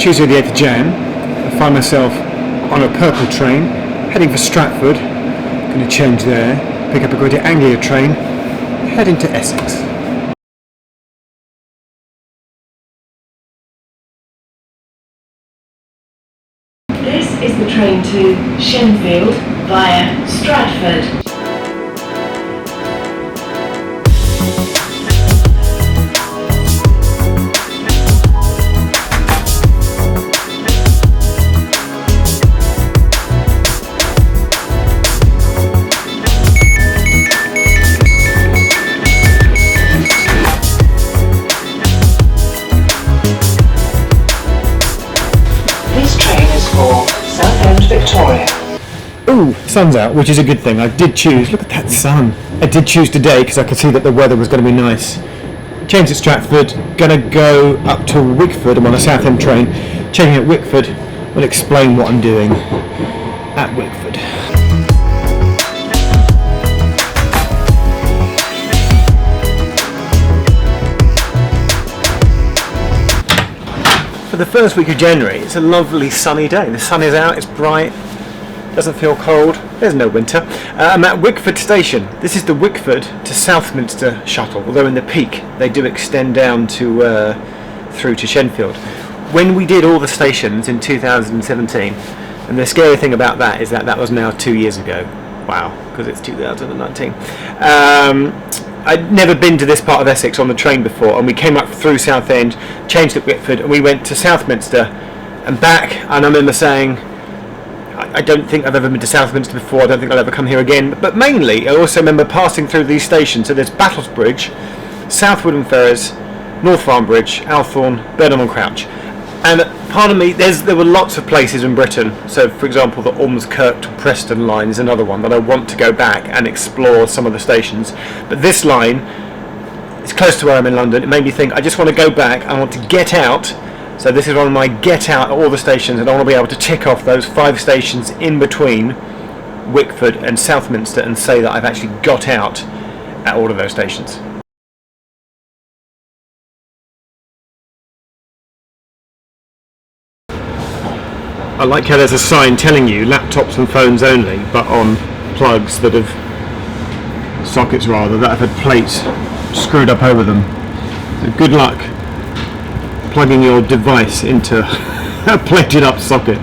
Tuesday the 8th of Jan. I find myself on a purple train, heading for Stratford. Going to change there, pick up a Greater Anglia train, heading to Essex. This is the train to Shenfield via Stratford. Ooh, sun's out, which is a good thing. I did choose, look at that sun. I did choose today because I could see that the weather was going to be nice. Changed at Stratford, gonna go up to Wickford. I'm on a Southend train. Changing at Wickford, I'll explain what I'm doing at Wickford. For the first week of January, it's a lovely sunny day. The sun is out, it's bright. Doesn't feel cold, there's no winter. I'm at Wickford station. This is the Wickford to Southminster shuttle, although in the peak they do extend down to through to Shenfield. When we did all the stations in 2017, and the scary thing about that is that that was now 2 years ago. Wow, because it's 2019. I'd never been to this part of Essex on the train before, and we came up through Southend, changed at Wickford, and we went to Southminster and back, and I remember saying, I don't think I've ever been to Southminster before, I don't think I'll ever come here again, but mainly I also remember passing through these stations. So there's Battlesbridge, Southwood-on-Ferrers, North Fambridge, Althorne, Burnham-on-Crouch. And part of me, there were lots of places in Britain, so for example the Ormskirk to Preston line is another one that I want to go back and explore some of the stations. But this line, it's close to where I'm in London, it made me think I just want to go back, I want to get out. So this is one of my get out at all the stations, and I want to be able to tick off those 5 stations in between Wickford and Southminster and say that I've actually got out at all of those stations. I like how there's a sign telling you laptops and phones only, but on plugs that have, sockets rather, that have had plates screwed up over them. So good luck plugging your device into a plated up socket.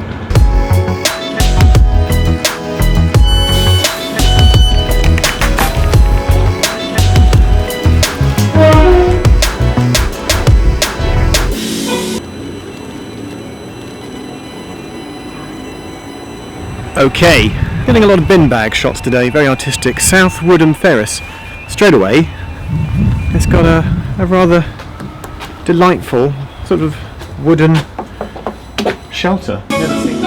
Okay, getting a lot of bin bag shots today, very artistic. Southwood-on-Ferrers. Straight away, it's got a rather delightful sort of wooden shelter. Never seen.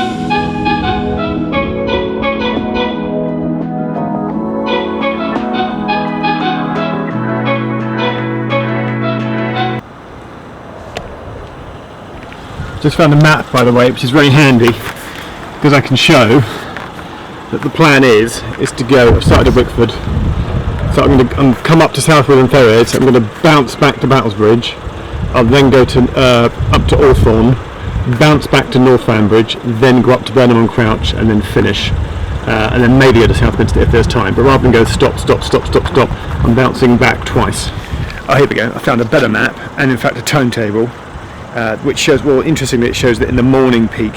Just found a map, by the way, which is very handy because I can show that the plan is to go. I've started at Wickford, so I'm going to come up to Southwood-on-Ferrers. I'm going to bounce back to Battlesbridge. I'll then go to up to Althorne, bounce back to North Fambridge, then go up to Burnham-on-Crouch, and then finish, and then maybe go to Southminster if there's time. But rather than go stop, I'm bouncing back twice. Oh, here we go. I found a better map, and in fact a timetable, which shows. Well, interestingly, it shows that in the morning peak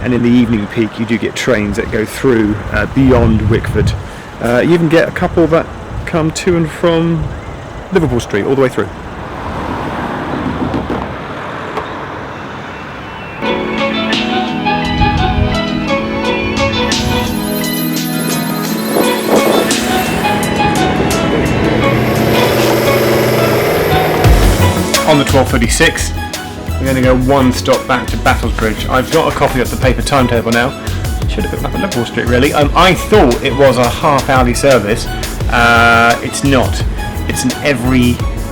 and in the evening peak, you do get trains that go through beyond Wickford. You even get a couple that come to and from Liverpool Street all the way through. On the 12:36, we're going to go one stop back to Battlesbridge. I've got a copy of the paper timetable now. Should have picked up at Liverpool Street really. I thought it was a half-hourly service. It's not. It's I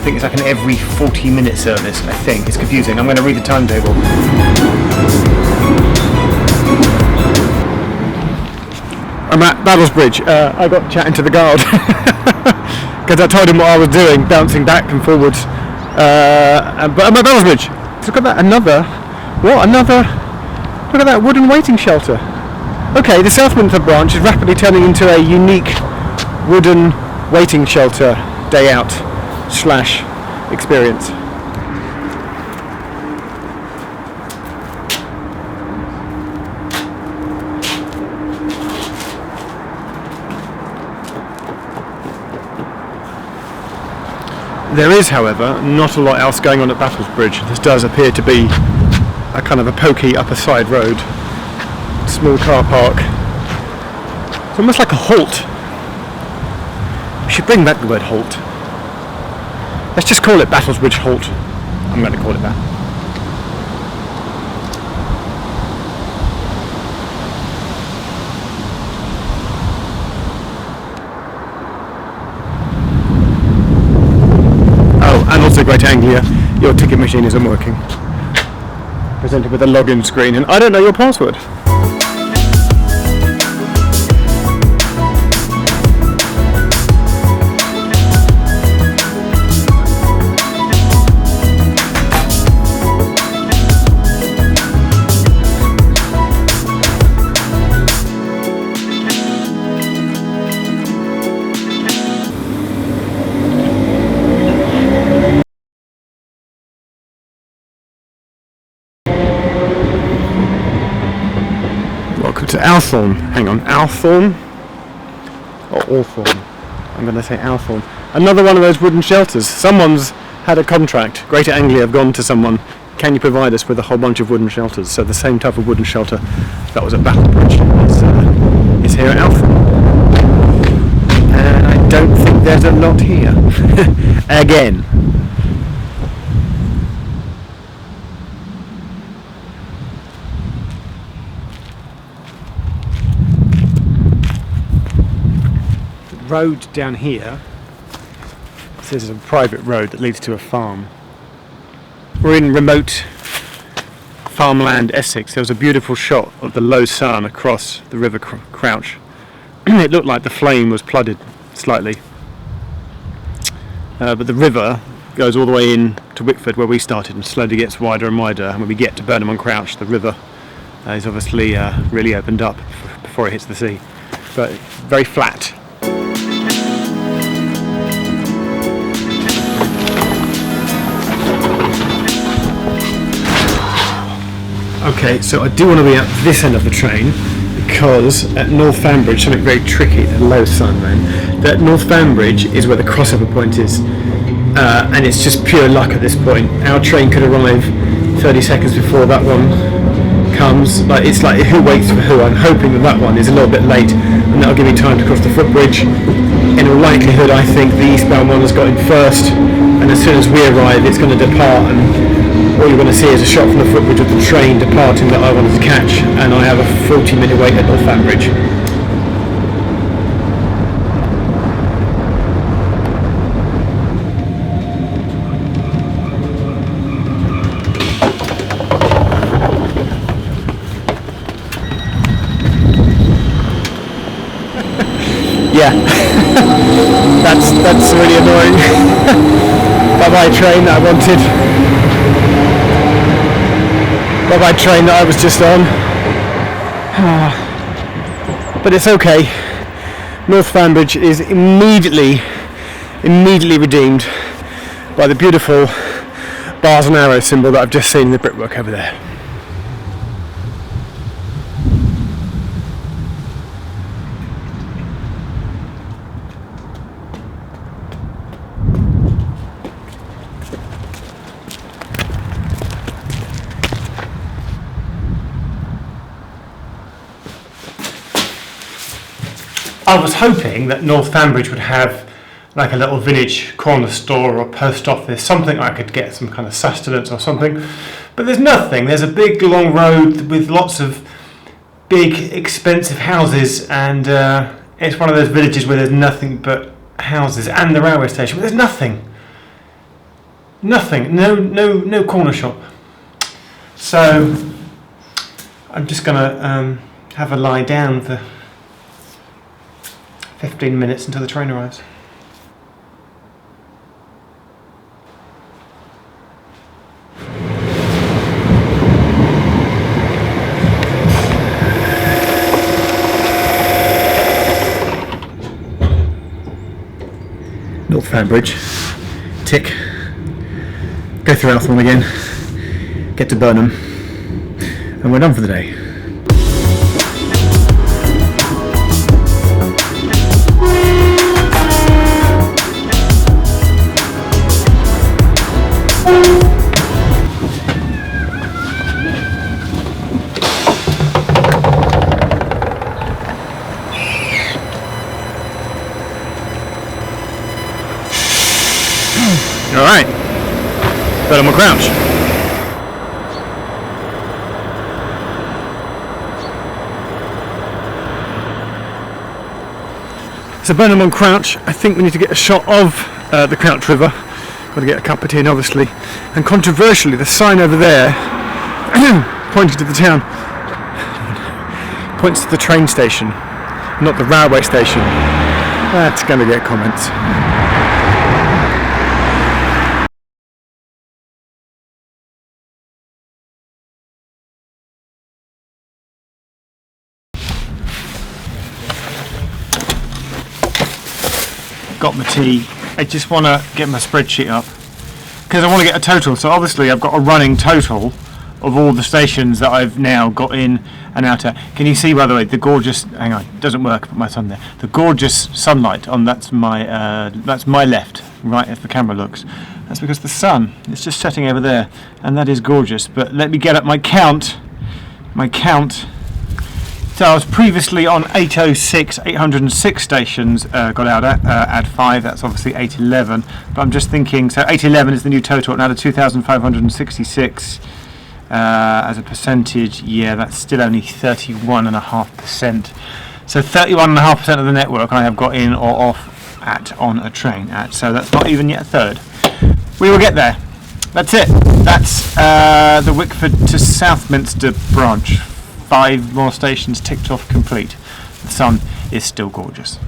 think it's like an every 40-minute service. I think it's confusing. I'm going to read the timetable. I'm at Battlesbridge. I got chatting to the guard because I told him what I was doing, bouncing back and forwards. But I'm at Battlesbridge. So look at that, another What? Another... Look at that wooden waiting shelter. Okay, the Southminster branch is rapidly turning into a unique wooden waiting shelter day out / experience. There is, however, not a lot else going on at Battlesbridge. This does appear to be a kind of a pokey upper side road. Small car park. It's almost like a halt. We should bring back the word halt. Let's just call it Battlesbridge Halt. I'm going to call it that. Oh, and also Great Anglia, your ticket machine isn't working. Presented with a login screen, and I don't know your password. To Althorne. Hang on, Althorne? Or Althorne? I'm going to say Althorne. Another one of those wooden shelters. Someone's had a contract. Greater Anglia have gone to someone. Can you provide us with a whole bunch of wooden shelters? So the same type of wooden shelter that was at Battlesbridge is here at Althorne. And I don't think there's a lot here. Again. Road down here, this is a private road that leads to a farm. We're in remote farmland Essex. There was a beautiful shot of the low sun across the river Crouch. It looked like the flame was flooded slightly, but the river goes all the way in to Wickford where we started and slowly gets wider and wider, and when we get to Burnham-on-Crouch the river is obviously really opened up before it hits the sea, but very flat. Okay, so I do want to be at this end of the train because at North Fambridge, something very tricky, the low sun then, that North Fambridge is where the crossover point is, and it's just pure luck at this point. Our train could arrive 30 seconds before that one comes. Like, it's like who waits for who. I'm hoping that one is a little bit late and that'll give me time to cross the footbridge. In all likelihood, I think the eastbound one has got in first, and as soon as we arrive it's going to depart, and all you're going to see is a shot from the footbridge of the train departing that I wanted to catch, and I have a 40-minute wait at North Fambridge. Yeah, that's really annoying. Bye-bye train that I wanted. Bye-bye train that I was just on. But it's okay. North Fambridge is immediately redeemed by the beautiful bars and arrows symbol that I've just seen in the brickwork over there. I was hoping that North Fambridge would have like a little village corner store or post office, something I could get some kind of sustenance or something, but there's nothing. There's a big long road with lots of big expensive houses, and it's one of those villages where there's nothing but houses and the railway station, but there's nothing, no corner shop. So I'm just gonna have a lie down for 15 minutes until the train arrives. Fambridge, tick, go through Althorne again, get to Burnham, and we're done for the day. Alright, burnham-on-crouch. So Burnham-on-Crouch, I think we need to get a shot of the Crouch River. Got to get a cup of tea in, obviously. And controversially, the sign over there, pointing to the town, points to the train station, not the railway station. That's going to get comments. Got my tea. I just want to get my spreadsheet up because I want to get a total. So obviously I've got a running total of all the stations that I've now got in and out at. Can you see, by the way, the gorgeous, hang on, it doesn't work, put my sun there, the gorgeous sunlight on that's my left, right as the camera looks. That's because the sun is just setting over there, and that is gorgeous. But let me get up my count. So I was previously on 806 stations, got out at 5, that's obviously 811, but I'm just thinking, so 811 is the new total, now to 2,566 as a percentage, yeah, that's still only 31.5%. So 31.5% of the network I have got in or off at on a train at, so that's not even yet a third. We will get there. That's it. That's the Wickford to Southminster branch. 5 more stations ticked off complete. The sun is still gorgeous.